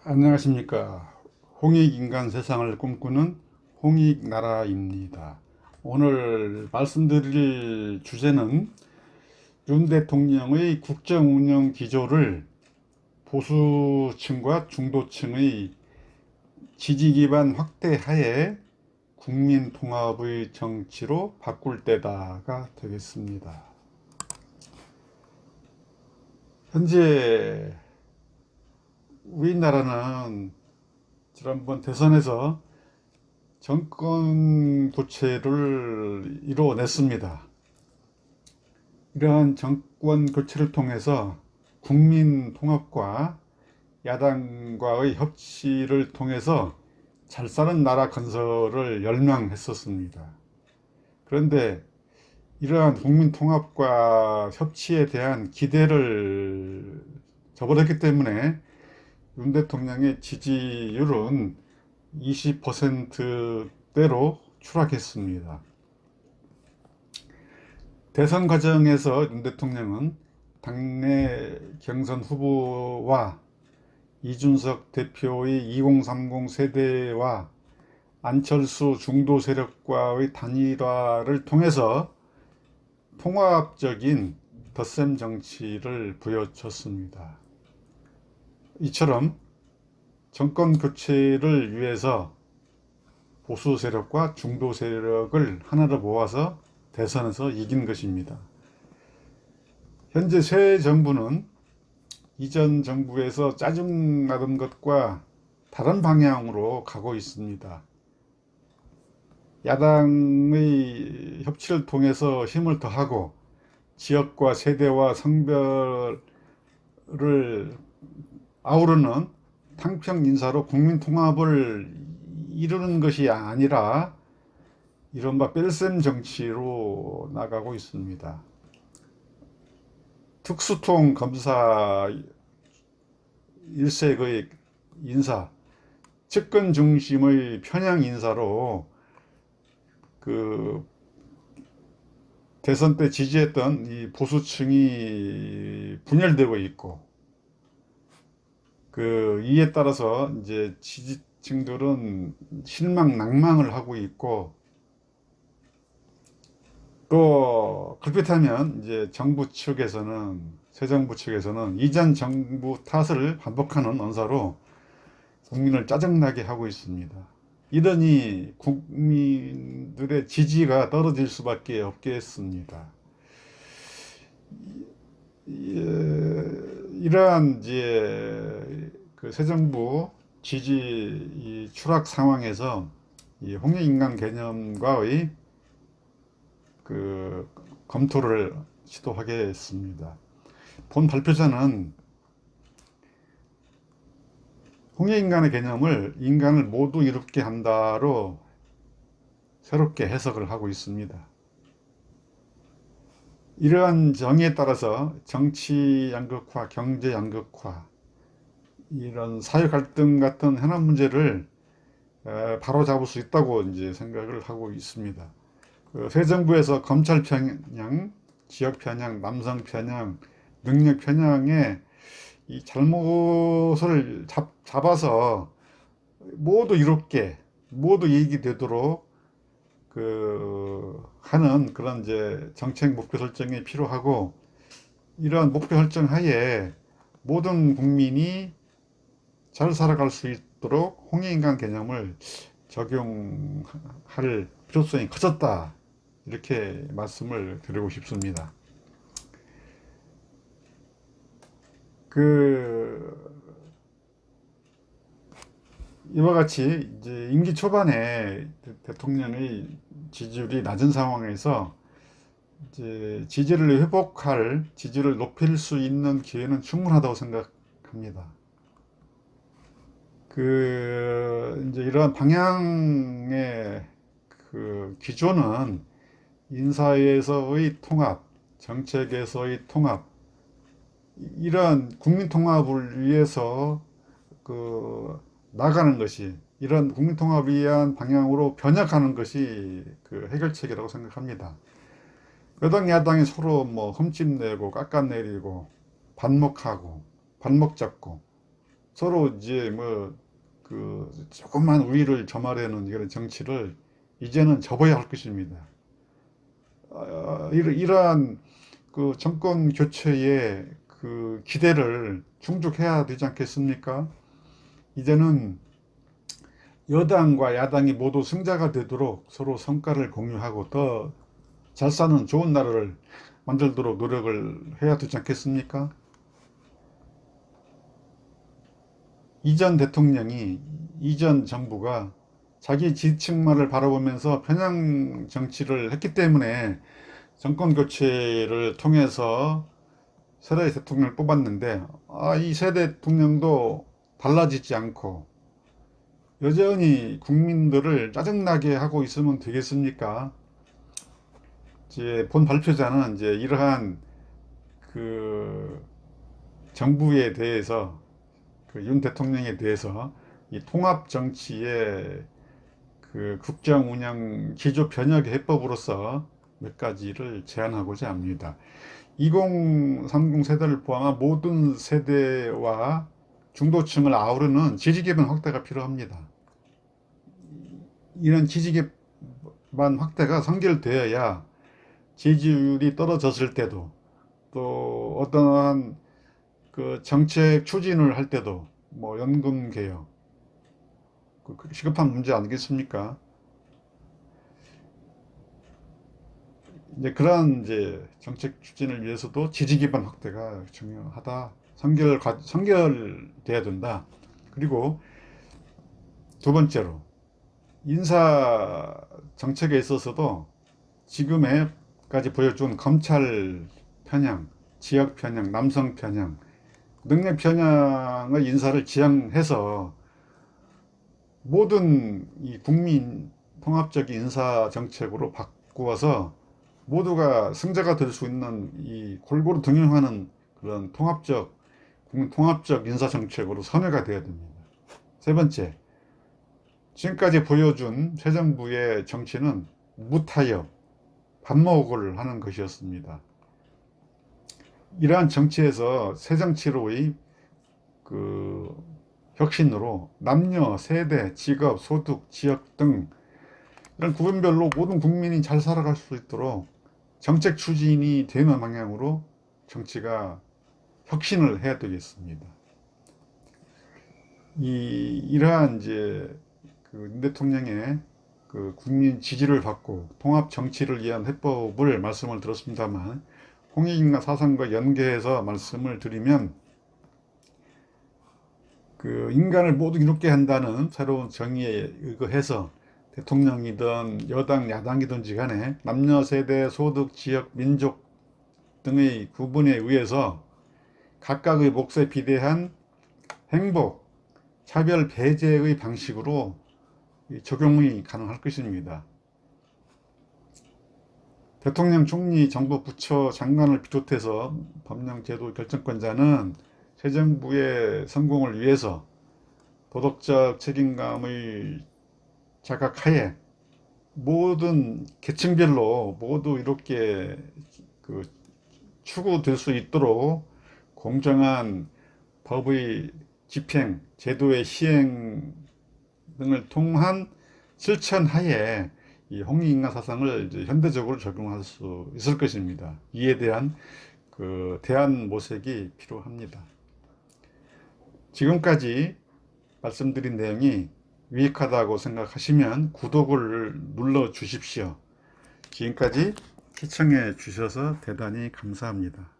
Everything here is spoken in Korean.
안녕하십니까. 홍익인간 세상을 꿈꾸는 홍익나라입니다. 오늘 말씀드릴 주제는 윤 대통령의 국정운영 기조를 보수층과 중도층의 지지기반 확대하에 국민 통합의 정치로 바꿀 때다가 되겠습니다. 현재 우리나라는 지난번 대선에서 정권 교체를 이루어냈습니다. 이러한 정권 교체를 통해서 국민 통합과 야당과의 협치를 통해서 잘 사는 나라 건설을 열망했었습니다. 그런데 이러한 국민 통합과 협치에 대한 기대를 저버렸기 때문에 윤 대통령의 지지율은 20%대로 추락했습니다. 대선 과정에서 윤 대통령은 당내 경선 후보와 이준석 대표의 2030 세대와 안철수 중도 세력과의 단일화를 통해서 통합적인 덧셈 정치를 보여줬습니다. 이처럼 정권 교체를 위해서 보수 세력과 중도 세력을 하나로 모아서 대선에서 이긴 것입니다. 현재 새 정부는 이전 정부에서 짜증나던 것과 다른 방향으로 가고 있습니다. 야당의 협치를 통해서 힘을 더하고 지역과 세대와 성별을 아우르는 탕평 인사로 국민 통합을 이루는 것이 아니라 이른바 뺄셈 정치로 나가고 있습니다. 특수통 검사 일색의 인사, 측근 중심의 편향 인사로 대선 때 지지했던 이 보수층이 분열되고 있고, 이에 따라서 이제 지지층들은 실망, 낭망을 하고 있고, 또 그렇다면 이제 정부 측에서는, 새 정부 측에서는 이전 정부 탓을 반복하는 언사로 국민을 짜증나게 하고 있습니다. 이러니 국민들의 지지가 떨어질 수밖에 없겠습니다. 이러한 이제 새 정부 지지 추락 상황에서 이 홍익인간 개념과의 검토를 시도하겠습니다. 본 발표자는 홍익인간의 개념을 인간을 모두 이롭게 한다로 새롭게 해석을 하고 있습니다. 이러한 정의에 따라서 정치 양극화, 경제 양극화, 이런 사회 갈등 같은 현안 문제를 바로 잡을 수 있다고 이제 생각을 하고 있습니다. 새 정부에서 검찰 편향, 지역 편향, 남성 편향, 능력 편향에 이 잘못을 잡아서 모두 이롭게, 모두 이익이 되도록 하는 그런 이제 정책 목표 설정이 필요하고, 이러한 목표 설정 하에 모든 국민이 잘 살아갈 수 있도록 홍익인간 개념을 적용할 필요성이 커졌다, 이렇게 말씀을 드리고 싶습니다. 이와 같이 이제 임기 초반에 대통령의 지지율이 낮은 상황에서 이제 지지를 회복할, 지지를 높일 수 있는 기회는 충분하다고 생각합니다. 이제 이러한 방향의 기조는 인사에서의 통합, 정책에서의 통합, 이러한 국민 통합을 위해서 나가는 것이, 이런 국민 통합을 위한 방향으로 변혁하는 것이 해결책이라고 생각합니다. 여당 야당이 서로 뭐 흠집내고 깎아내리고 반목하고 반목 잡고 서로 이제 뭐 그 조금만 우위를 점하려는 이런 정치를 이제는 접어야 할 것입니다. 이러한 그 정권 교체의 그 기대를 충족해야 되지 않겠습니까? 이제는 여당과 야당이 모두 승자가 되도록 서로 성과를 공유하고 더 잘 사는 좋은 나라를 만들도록 노력을 해야 되지 않겠습니까? 이전 대통령이, 이전 정부가 자기 지지층만을 바라보면서 편향 정치를 했기 때문에 정권 교체를 통해서 새로운 대통령을 뽑았는데, 이 새 대통령도 달라지지 않고 여전히 국민들을 짜증나게 하고 있으면 되겠습니까? 이제 본 발표자는 이제 이러한 그 정부에 대해서, 그 윤 대통령에 대해서 이 통합 정치의 그 국정 운영 기조 변혁 해법으로서 몇 가지를 제안하고자 합니다. 2030 세대를 포함한 모든 세대와 중도층을 아우르는 지지 기반 확대가 필요합니다. 이런 지지 기반 확대가 선결되어야 지지율이 떨어졌을 때도, 또 어떠한 그 정책 추진을 할 때도, 뭐 연금 개혁, 시급한 문제 아니겠습니까? 이제 그러한 이제 정책 추진을 위해서도 지지 기반 확대가 중요하다. 선결돼야 된다. 그리고 두 번째로, 인사 정책에 있어서도 지금에까지 보여준 검찰 편향, 지역 편향, 남성 편향, 능력 편향의 인사를 지향해서 모든 이 국민 통합적인 인사 정책으로 바꾸어서 모두가 승자가 될 수 있는 이 골고루 등용하는 그런 국민 통합적 인사 정책으로 선회가 되어야 됩니다. 세 번째, 지금까지 보여준 새 정부의 정치는 무타협, 반목을 하는 것이었습니다. 이러한 정치에서 새 정치로의 그 혁신으로 남녀, 세대, 직업, 소득, 지역 등 이런 구분별로 모든 국민이 잘 살아갈 수 있도록 정책 추진이 되는 방향으로 정치가 혁신을 해야 되겠습니다. 이러한 이제 윤 대통령의 그 국민 지지를 받고 통합 정치를 위한 해법을 말씀을 들었습니다만, 홍익인가 사상과 연계해서 말씀을 드리면, 그 인간을 모두 이롭게 한다는 새로운 정의에 의거해서 대통령이든 여당 야당이든지 간에 남녀, 세대, 소득, 지역, 민족 등의 구분에 의해서 각각의 몫에 비대한 행복, 차별 배제의 방식으로 적용이 가능할 것입니다. 대통령, 총리, 정부, 부처, 장관을 비롯해서 법령 제도 결정권자는 새 정부의 성공을 위해서 도덕적 책임감의 자각하에 모든 계층별로 모두 이렇게 그 추구될 수 있도록 공정한 법의 집행, 제도의 시행 등을 통한 실천하에 이 홍익인간 사상을 이제 현대적으로 적용할 수 있을 것입니다. 이에 대한 그 대안 모색이 필요합니다. 지금까지 말씀드린 내용이 유익하다고 생각하시면 구독을 눌러 주십시오. 지금까지 시청해 주셔서 대단히 감사합니다.